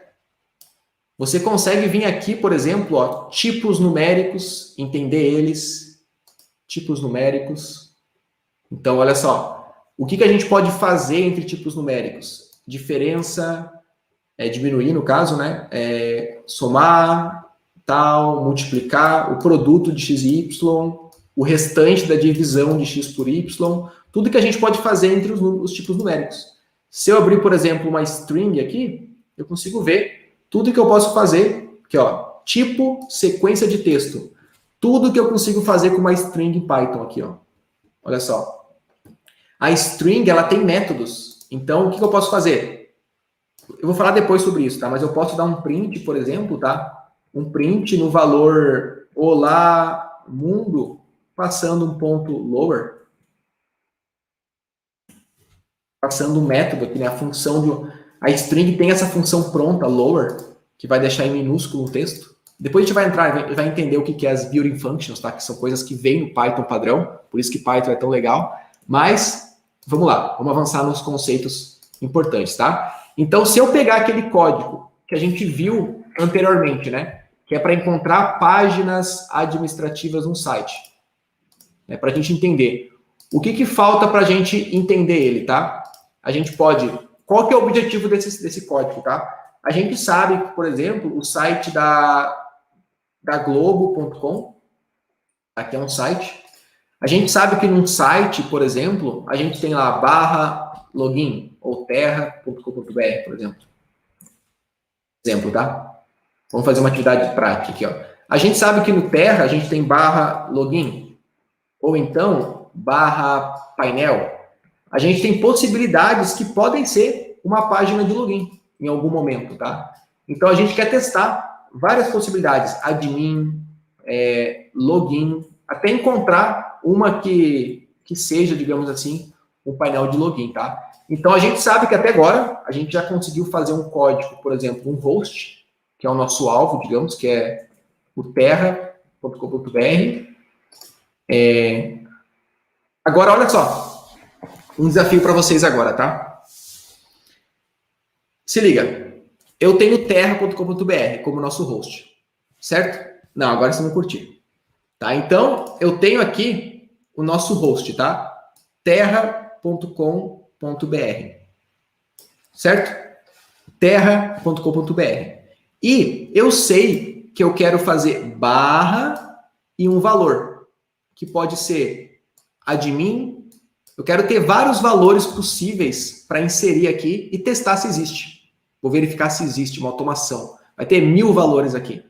A: Você consegue vir aqui, por exemplo, ó, tipos numéricos, entender eles. Tipos numéricos. Então, olha só. O que a gente pode fazer entre tipos numéricos? Diferença... diminuir, no caso, né? Somar, tal, multiplicar, o produto de x e y, o restante da divisão de x por y, tudo que a gente pode fazer entre os tipos numéricos. Se eu abrir, por exemplo, uma string aqui, eu consigo ver tudo que eu posso fazer, aqui, ó, tipo, sequência de texto. Tudo que eu consigo fazer com uma string em Python aqui, ó. Olha só. A string, ela tem métodos. Então, o que eu posso fazer? Eu vou falar depois sobre isso, tá? Mas eu posso dar um print, por exemplo, tá? Um print no valor olá, mundo, passando um ponto lower. Passando um método aqui, né? A função a string tem essa função pronta, lower, que vai deixar em minúsculo o texto. Depois a gente vai entrar e vai entender o que é as built-in functions, tá? Que são coisas que vêm no Python padrão, por isso que Python é tão legal. Mas, vamos lá, vamos avançar nos conceitos importantes, tá? Então, se eu pegar aquele código que a gente viu anteriormente, né? Que é para encontrar páginas administrativas no site, né, para a gente entender. O que falta para a gente entender ele, tá? A gente pode... Qual que é o objetivo desse código, tá? A gente sabe que, por exemplo, o site da Globo.com, aqui é um site. A gente sabe que num site, por exemplo, a gente tem lá /login ou terra.com.br, por exemplo. Exemplo, tá? Vamos fazer uma atividade prática aqui, ó. A gente sabe que no Terra a gente tem /login ou então /painel. A gente tem possibilidades que podem ser uma página de login em algum momento, tá? Então a gente quer testar várias possibilidades, admin, login, até encontrar uma que seja, digamos assim, um painel de login, tá? Então a gente sabe que até agora a gente já conseguiu fazer um código, por exemplo, um host, que é o nosso alvo, digamos, que é o terra.com.br. Agora, olha só, um desafio para vocês agora, tá? Se liga, eu tenho terra.com.br como nosso host, certo? Não, agora você não curtiu. Tá? Então, eu tenho aqui o nosso host, tá? terra.com.br, certo? terra.com.br. E eu sei que eu quero fazer barra e um valor, que pode ser admin. Eu quero ter vários valores possíveis para inserir aqui e testar se existe. Vou verificar se existe uma automação. Vai ter 1000 valores aqui.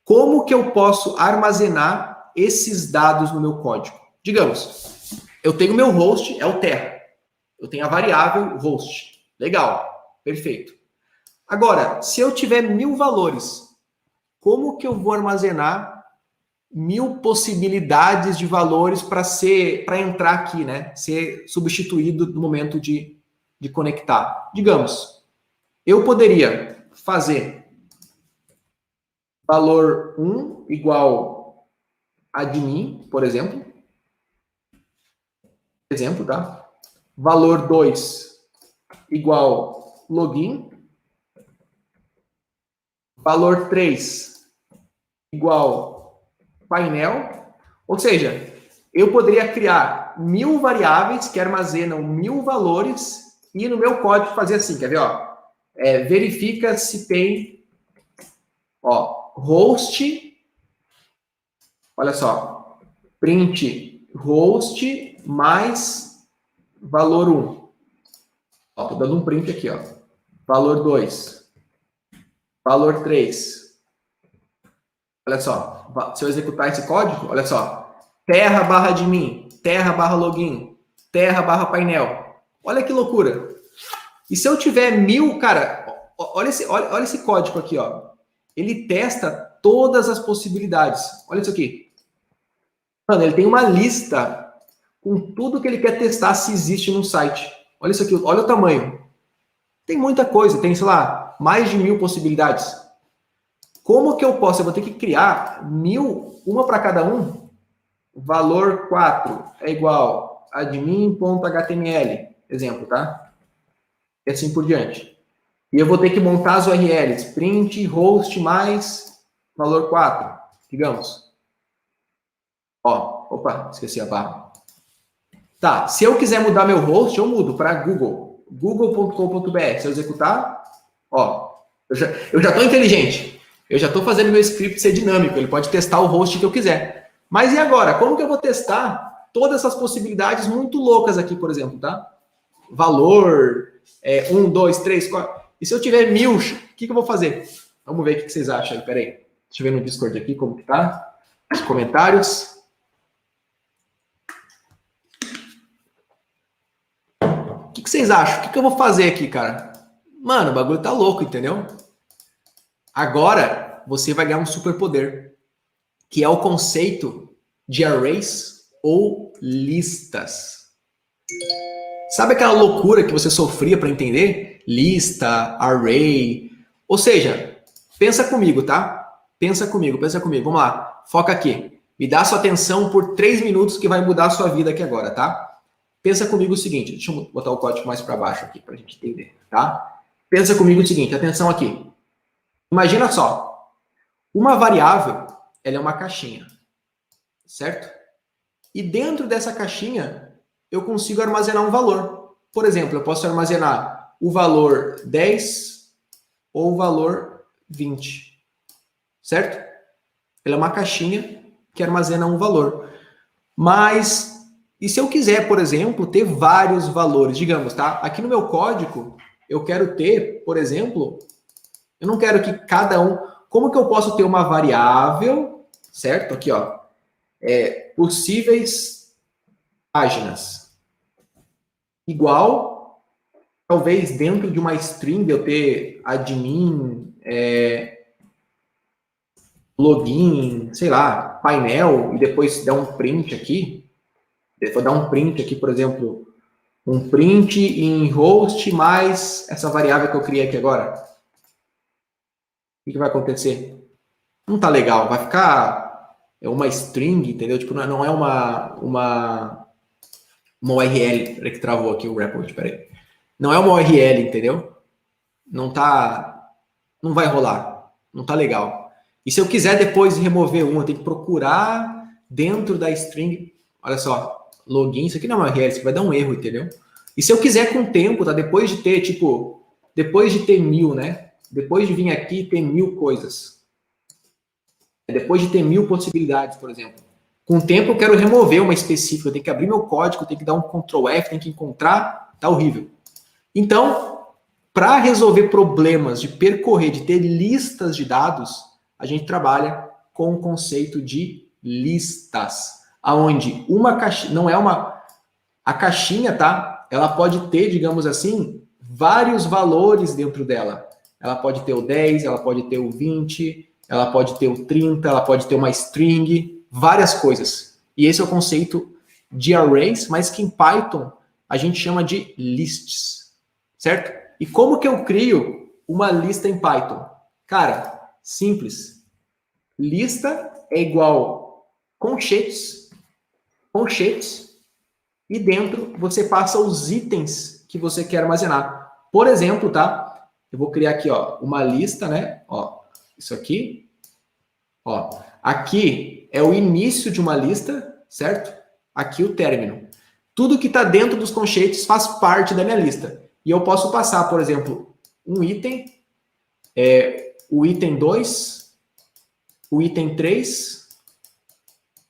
A: Como que eu posso armazenar esses dados no meu código? Digamos, eu tenho meu host, é o Terra. Eu tenho a variável host. Legal, perfeito. Agora, se eu tiver 1000 valores, como que eu vou armazenar 1000 possibilidades de valores para entrar aqui, né? Ser substituído no momento de conectar? Digamos, eu poderia fazer valor 1 igual admin, por exemplo. Tá? Valor 2 igual login. Valor 3 igual painel. Ou seja, eu poderia criar 1000 variáveis que armazenam 1000 valores e no meu código fazer assim, quer ver? Ó, verifica se tem host, olha só, print host mais valor 1. Ó, tô dando um print aqui, ó. Valor 2. Valor 3. Olha só, se eu executar esse código, olha só. Terra/admin, terra/login, terra/painel. Olha que loucura. E se eu tiver 1000, cara, olha esse código aqui, ó. Ele testa todas as possibilidades. Olha isso aqui. Mano, ele tem uma lista com tudo que ele quer testar se existe no site. Olha isso aqui, olha o tamanho. Tem muita coisa, tem, sei lá, mais de 1000 possibilidades. Como que eu posso? Eu vou ter que criar 1000, uma para cada um. Valor 4 é igual admin.html, exemplo, tá? E assim por diante. E eu vou ter que montar as URLs, print host mais valor 4, digamos. Ó, opa, esqueci a barra. Tá, se eu quiser mudar meu host, eu mudo para Google, google.com.br. Se eu executar, ó, eu já estou inteligente. Eu já estou fazendo meu script ser dinâmico, ele pode testar o host que eu quiser. Mas e agora? Como que eu vou testar todas essas possibilidades muito loucas aqui, por exemplo, tá? Valor, 1, 2, 3, 4... E se eu tiver 1000, o que eu vou fazer? Vamos ver o que vocês acham aí, peraí. Deixa eu ver no Discord aqui como que tá. Os comentários. O que vocês acham? O que eu vou fazer aqui, cara? Mano, o bagulho tá louco, entendeu? Agora, você vai ganhar um superpoder, que é o conceito de arrays ou listas. Sabe aquela loucura que você sofria para entender? Lista, array. Ou seja, pensa comigo, tá? Pensa comigo. Vamos lá, foca aqui. Me dá sua atenção por 3 minutos que vai mudar a sua vida aqui agora, tá? Pensa comigo o seguinte, deixa eu botar o código mais para baixo aqui para a gente entender, tá? pensa comigo o seguinte, atenção aqui. Imagina só, uma variável, ela é uma caixinha, certo? E dentro dessa caixinha, eu consigo armazenar um valor. Por exemplo, eu posso armazenar o valor 10 ou o valor 20, certo? Ela é uma caixinha que armazena um valor. Mas, e se eu quiser, por exemplo, ter vários valores, digamos, tá? Aqui no meu código, eu quero ter, por exemplo, eu não quero que cada um... Como que eu posso ter uma variável, certo? Aqui, ó. Possíveis páginas. Igual, talvez dentro de uma string eu ter admin, login, sei lá, painel, e depois dar um print aqui. Eu vou dar um print aqui, por exemplo, um print em host mais essa variável que eu criei aqui agora. O que vai acontecer? Não tá legal, vai ficar uma string, entendeu? Tipo, não é uma URL. Peraí que travou aqui o report, peraí. Não é uma URL, entendeu? Não vai rolar, não tá legal. E se eu quiser depois remover eu tenho que procurar dentro da string, olha só, login, isso aqui não é uma URL, isso aqui vai dar um erro, entendeu? E se eu quiser com o tempo, tá? Depois de ter, tipo, depois de ter 1000, né? Depois de vir aqui e ter 1000 coisas. Depois de ter 1000 possibilidades, por exemplo. Com o tempo eu quero remover uma específica, eu tenho que abrir meu código, eu tenho que dar um Ctrl F, tenho que encontrar, tá horrível. Então, para resolver problemas de percorrer, de ter listas de dados, a gente trabalha com o conceito de listas, aonde uma caixinha, não é uma... A caixinha, tá? Ela pode ter, digamos assim, vários valores dentro dela. Ela pode ter o 10, ela pode ter o 20, ela pode ter o 30, ela pode ter uma string, várias coisas. E esse é o conceito de arrays, mas que em Python a gente chama de lists, certo? E como que eu crio uma lista em Python? Cara, simples. Lista é igual conchetes, e dentro você passa os itens que você quer armazenar. Por exemplo, tá? Eu vou criar aqui, ó, uma lista, né? Ó, isso aqui. Ó, aqui é o início de uma lista, certo? Aqui o término. Tudo que está dentro dos conchetes faz parte da minha lista. E eu posso passar, por exemplo, um item, o item 2, o item 3,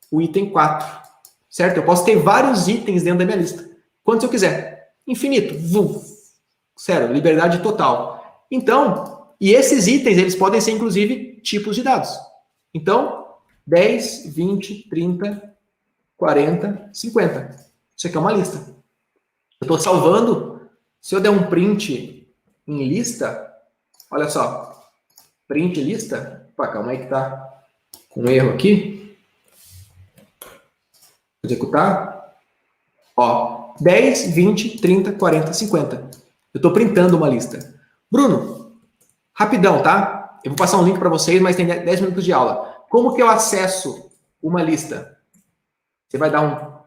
A: o item 4. Certo? Eu posso ter vários itens dentro da minha lista. Quantos eu quiser. Infinito. Sério, liberdade total. Então, e esses itens, eles podem ser, inclusive, tipos de dados. Então, 10, 20, 30, 40, 50. Isso aqui é uma lista. Eu estou salvando. Se eu der um print em lista, olha só. Print lista. Opa, calma aí que tá com erro aqui. Executar. Ó, 10, 20, 30, 40, 50. Eu estou printando uma lista. Bruno, rapidão, tá? Eu vou passar um link para vocês, mas tem 10 minutos de aula. Como que eu acesso uma lista?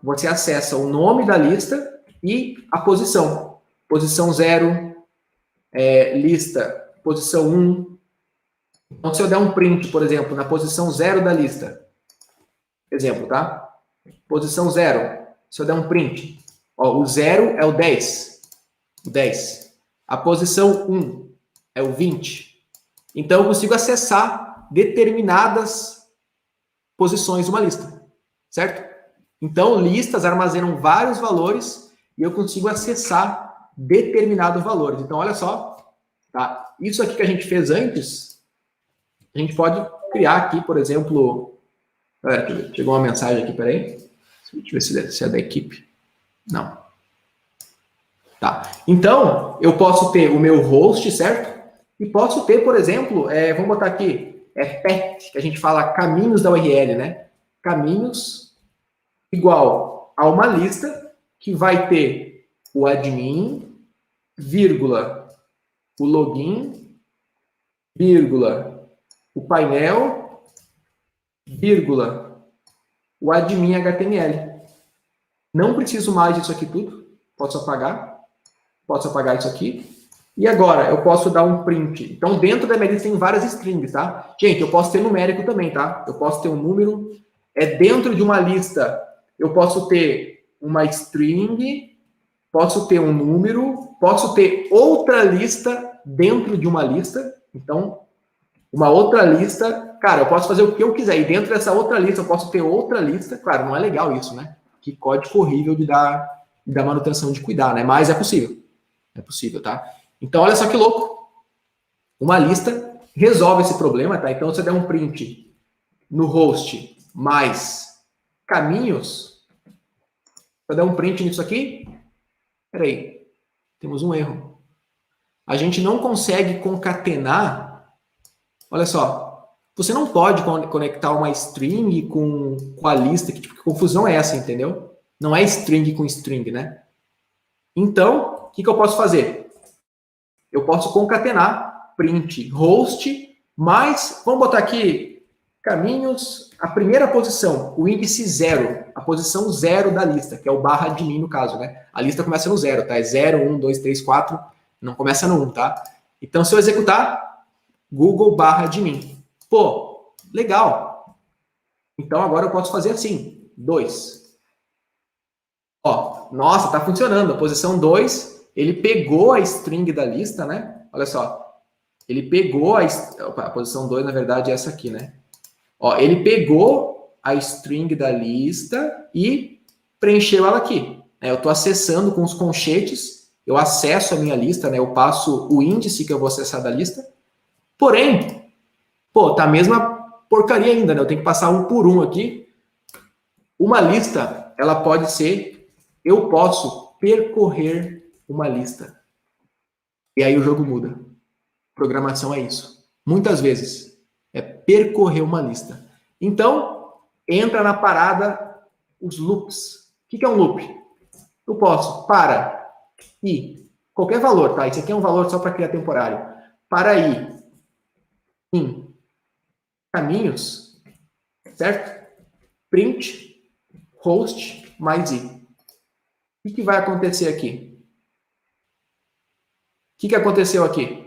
A: Você acessa o nome da lista e a posição. Posição 0, lista, posição 1. Então, se eu der um print, por exemplo, na posição 0 da lista, exemplo, tá? Posição 0, se eu der um print, ó, o 0 é o 10. O 10. A posição 1 é o 20. Então, eu consigo acessar determinadas posições de uma lista. Certo? Então, listas armazenam vários valores e eu consigo acessar determinados valores. Então, olha só. Tá? Isso aqui que a gente fez antes, a gente pode criar aqui, por exemplo... Chegou uma mensagem aqui, peraí. Deixa eu ver se é da equipe. Não. Tá. Então, eu posso ter o meu host, certo? E posso ter, por exemplo, vamos botar aqui, path, que a gente fala caminhos da URL, né? Caminhos igual a uma lista que vai ter o admin, vírgula, o login, vírgula, o painel, vírgula, o admin HTML. Não preciso mais disso aqui tudo. Posso apagar isso aqui. E agora, eu posso dar um print. Então, dentro da minha lista tem várias strings, tá? Gente, eu posso ter numérico também, tá? Eu posso ter um número. Dentro de uma lista, eu posso ter uma string, posso ter um número, posso ter outra lista dentro de uma lista. Então, uma outra lista, cara, eu posso fazer o que eu quiser. E dentro dessa outra lista, eu posso ter outra lista. Claro, não é legal isso, né? Que código horrível de dar manutenção, de cuidar, né? Mas é possível. É possível, tá? Então, olha só que louco. Uma lista resolve esse problema, tá? Então, você der um print no host mais caminhos, se eu der um print nisso aqui, peraí, temos um erro. A gente não consegue concatenar, olha só, você não pode conectar uma string com a lista, que confusão é essa, entendeu? Não é string com string, né? Então, o que eu posso fazer? Eu posso concatenar print host mais, vamos botar aqui, caminhos, a primeira posição, o índice 0, a posição 0 da lista, que é o barra admin no caso, né? A lista começa no 0, tá? É 0, 1, 2, 3, 4, não começa no 1, tá? Então, se eu executar, Google barra admin. Pô, legal. Então, agora eu posso fazer assim, 2. Ó, nossa, tá funcionando. A posição 2, ele pegou a string da lista, né? Olha só. Ele pegou a posição 2, na verdade, é essa aqui, né? Ó, ele pegou a string da lista e preencheu ela aqui. Eu estou acessando com os conchetes, eu acesso a minha lista, né? Eu passo o índice que eu vou acessar da lista. Porém, pô, tá a mesma porcaria ainda, né? Eu tenho que passar um por um aqui. Uma lista, ela pode ser, eu posso percorrer uma lista. E aí o jogo muda. Programação é isso. Muitas vezes é percorrer uma lista. Então, entra na parada os loops. O que é um loop? Eu posso para i, qualquer valor, tá? Isso aqui é um valor só para criar temporário. Para i em caminhos, certo? Print host mais i. O que vai acontecer aqui? O que aconteceu aqui?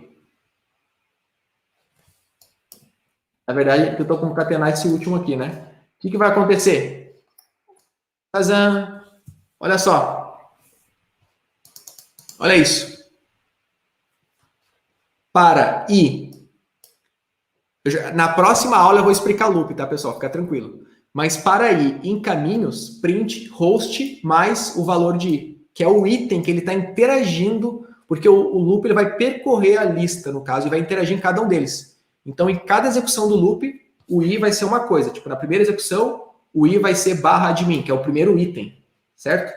A: Na verdade, eu estou concatenar esse último aqui, né? O que vai acontecer? Tazam! Olha só. Olha isso. Para i. Na próxima aula eu vou explicar loop, tá, pessoal? Fica tranquilo. Mas para i em caminhos, print host mais o valor de i, que é o item que ele está interagindo, porque o loop ele vai percorrer a lista, no caso, e vai interagir em cada um deles. Então, em cada execução do loop, o i vai ser uma coisa. Tipo, na primeira execução, o i vai ser barra admin, que é o primeiro item, certo?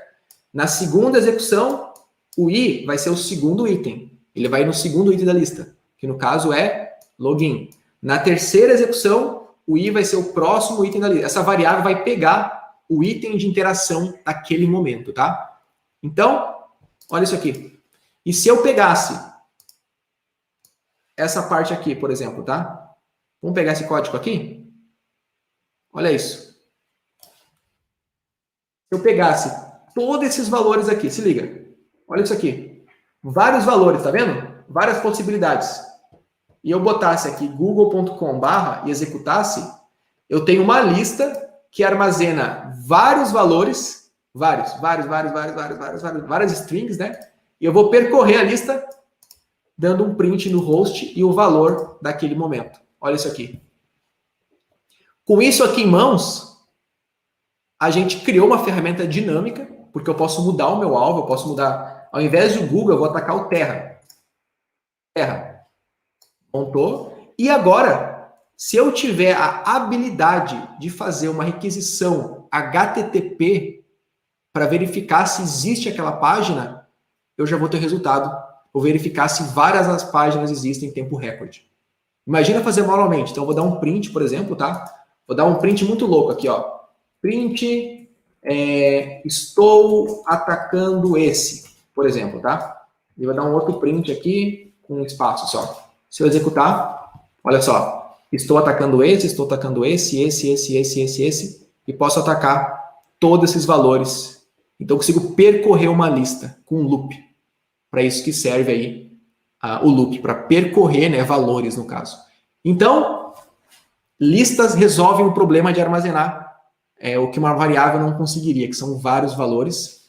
A: Na segunda execução, o i vai ser o segundo item. Ele vai no segundo item da lista, que no caso é login. Na terceira execução, o i vai ser o próximo item da lista. Essa variável vai pegar o item de interação daquele momento, tá? Então, olha isso aqui. E se eu pegasse essa parte aqui, por exemplo, tá? Vamos pegar esse código aqui? Olha isso. Se eu pegasse todos esses valores aqui, se liga. Olha isso aqui. Vários valores, tá vendo? Várias possibilidades. E eu botasse aqui google.com/ e executasse, eu tenho uma lista que armazena vários valores, várias strings, né? E eu vou percorrer a lista dando um print no host e o valor daquele momento. Olha isso aqui. Com isso aqui em mãos, a gente criou uma ferramenta dinâmica, porque eu posso mudar o meu alvo, eu posso mudar, ao invés do Google, eu vou atacar o Terra. Montou. E agora, se eu tiver a habilidade de fazer uma requisição HTTP para verificar se existe aquela página, eu já vou ter resultado. Vou verificar se várias das páginas existem em tempo recorde. Imagina fazer manualmente. Então, eu vou dar um print, por exemplo, tá? Vou dar um print muito louco aqui, ó. Print, estou atacando esse, por exemplo, tá? E vou dar um outro print aqui com um espaço só. Se eu executar, olha só, estou atacando esse, esse, e posso atacar todos esses valores. Então, eu consigo percorrer uma lista com um loop. Para isso que serve aí o loop, para percorrer, né, valores no caso. Então, listas resolvem o problema de armazenar o que uma variável não conseguiria, que são vários valores.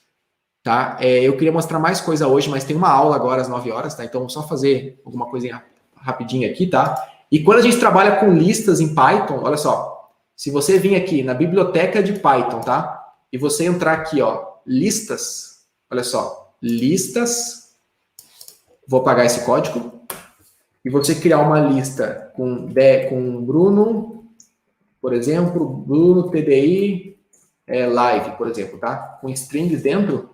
A: Tá? Eu queria mostrar mais coisa hoje, mas tem uma aula agora às 9 horas, tá? Então, só fazer alguma coisinha rapidinho aqui, tá? E quando a gente trabalha com listas em Python, olha só, se você vir aqui na biblioteca de Python, tá? E você entrar aqui, ó, listas, olha só, listas, vou apagar esse código, e você criar uma lista com Bruno, por exemplo, Bruno TDI live, por exemplo, tá? Com strings dentro,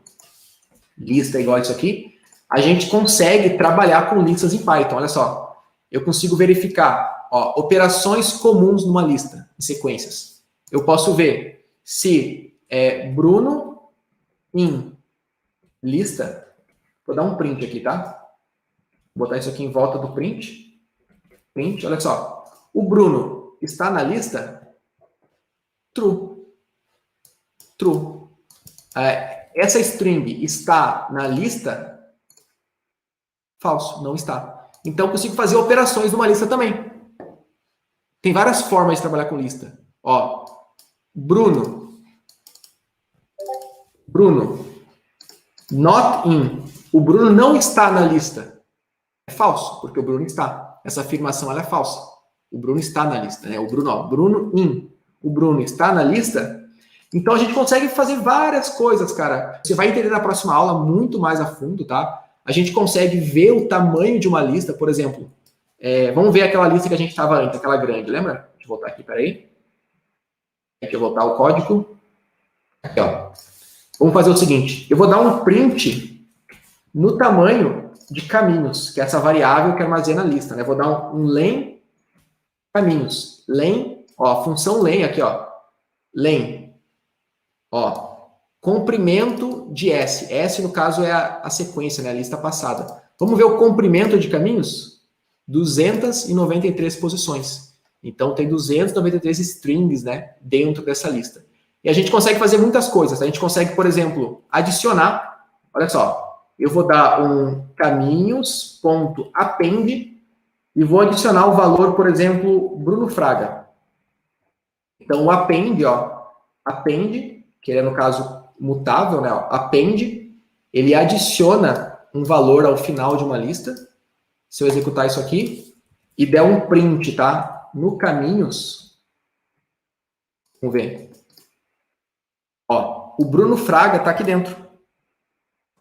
A: lista igual isso aqui, a gente consegue trabalhar com listas em Python. Olha só, eu consigo verificar operações comuns numa lista, em sequências. Eu posso ver se Bruno em lista, vou dar um print aqui, tá? Vou botar isso aqui em volta do print. Print, olha só. O Bruno está na lista? True. True. Essa string está na lista? Falso, não está. Então, eu consigo fazer operações numa lista também. Tem várias formas de trabalhar com lista. Ó, Bruno, not in. O Bruno não está na lista. É falso, porque o Bruno está. Essa afirmação ela é falsa. O Bruno está na lista, né? O Bruno in. O Bruno está na lista. Então, a gente consegue fazer várias coisas, cara. Você vai entender na próxima aula muito mais a fundo, tá? A gente consegue ver o tamanho de uma lista, por exemplo. Vamos ver aquela lista que a gente estava antes, aquela grande, lembra? Deixa eu voltar aqui, peraí. Deixa eu voltar o código. Aqui, ó. Vamos fazer o seguinte. Eu vou dar um print no tamanho de caminhos, que é essa variável que armazena a lista, né? Eu vou dar um len caminhos. Len, ó, função len aqui, ó. Len. Ó, comprimento de S. S, no caso, é a sequência, né? A lista passada. Vamos ver o comprimento de caminhos? 293 posições. Então, tem 293 strings, né? Dentro dessa lista. E a gente consegue fazer muitas coisas. A gente consegue, por exemplo, adicionar. Olha só. Eu vou dar um caminhos.append e vou adicionar o valor, por exemplo, Bruno Fraga. Então, o append, ó. Append, que é, no caso, mutável, né? Append, ele adiciona um valor ao final de uma lista. Se eu executar isso aqui e der um print, tá? No caminhos, vamos ver. Ó, o Bruno Fraga tá aqui dentro.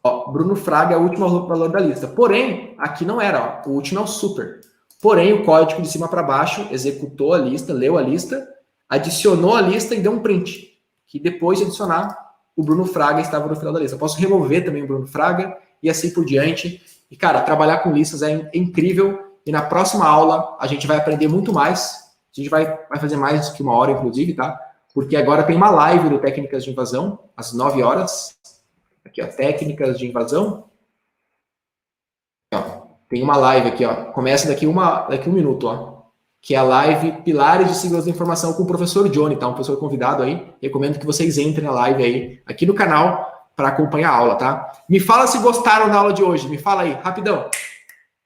A: Ó, Bruno Fraga é o último valor da lista. Porém, aqui não era, ó. O último é o super. Porém, o código de cima para baixo executou a lista, leu a lista, adicionou a lista e deu um print. Que depois de adicionar, o Bruno Fraga estava no final da lista. Eu posso remover também o Bruno Fraga e assim por diante. E, cara, trabalhar com listas é incrível. E na próxima aula, a gente vai aprender muito mais. A gente vai fazer mais que 1 hora, inclusive, tá? Porque agora tem uma live do Técnicas de Invasão, às 9 horas. Aqui, ó, Técnicas de Invasão. Ó, tem uma live aqui, ó. Começa daqui um minuto, ó. Que é a live Pilares de Segurança da Informação com o professor Johnny, tá? Um professor convidado aí. Recomendo que vocês entrem na live aí, aqui no canal, para acompanhar a aula, tá? Me fala se gostaram da aula de hoje. Me fala aí, rapidão.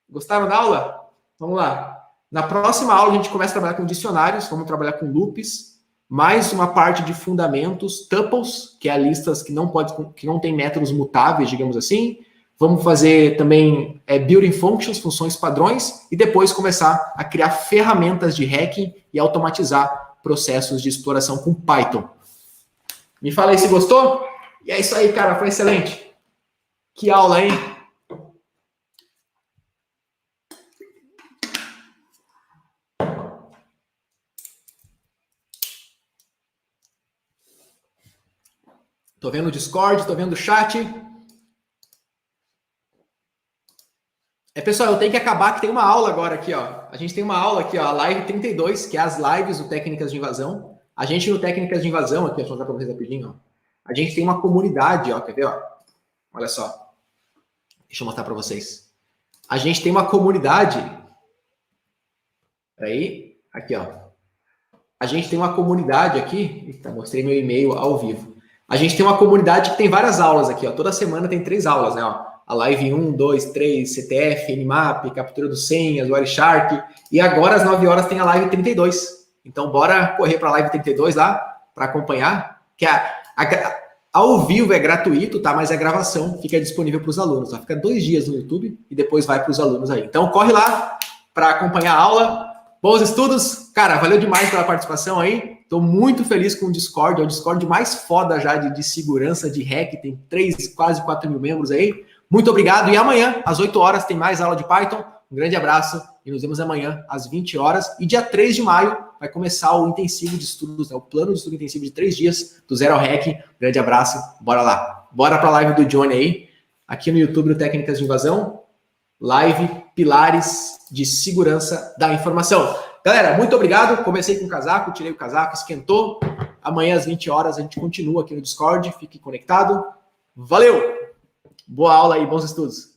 A: Gostaram da aula? Vamos lá. Na próxima aula, a gente começa a trabalhar com dicionários, vamos trabalhar com loops, mais uma parte de fundamentos, tuples, que é listas que não tem métodos mutáveis, digamos assim. Vamos fazer também building functions, funções padrões, e depois começar a criar ferramentas de hacking e automatizar processos de exploração com Python. Me fala aí se gostou? E é isso aí, cara, foi excelente. Que aula, hein? Tô vendo o Discord, tô vendo o chat. Pessoal, eu tenho que acabar que tem uma aula agora aqui, ó. A gente tem uma aula aqui, ó, a live 32, que é as lives do Técnicas de Invasão. A gente no Técnicas de Invasão, aqui, deixa eu mostrar para vocês rapidinho, ó. A gente tem uma comunidade, ó, quer ver, ó? Olha só. Deixa eu mostrar para vocês. A gente tem uma comunidade. Peraí, aqui, ó. A gente tem uma comunidade aqui. Eita, mostrei meu e-mail ao vivo. A gente tem uma comunidade que tem várias aulas aqui, ó. Toda semana tem 3 aulas, né, ó. a live 1, 2, 3, CTF, Nmap, captura dos senhas, Wireshark. E agora às 9 horas tem a live 32. Então bora correr para a live 32 lá para acompanhar, que ao vivo é gratuito, tá? Mas a gravação fica disponível para os alunos. Tá? Fica 2 dias no YouTube e depois vai para os alunos aí. Então corre lá para acompanhar a aula. Bons estudos. Cara, valeu demais pela participação aí. Estou muito feliz com o Discord. É o Discord mais foda já de segurança, de hack. Tem quase 4 mil membros aí. Muito obrigado. E amanhã, às 8 horas, tem mais aula de Python. Um grande abraço e nos vemos amanhã, às 20 horas. E dia 3 de maio vai começar o intensivo de estudos, né? O plano de estudo intensivo de 3 dias do Zero ao Hack. Grande abraço. Bora lá. Bora para a live do Johnny aí. Aqui no YouTube, no Técnicas de Invasão. Live Pilares de Segurança da Informação. Galera, muito obrigado. Comecei com o casaco, tirei o casaco, esquentou. Amanhã às 20 horas a gente continua aqui no Discord. Fique conectado. Valeu! Boa aula aí, bons estudos.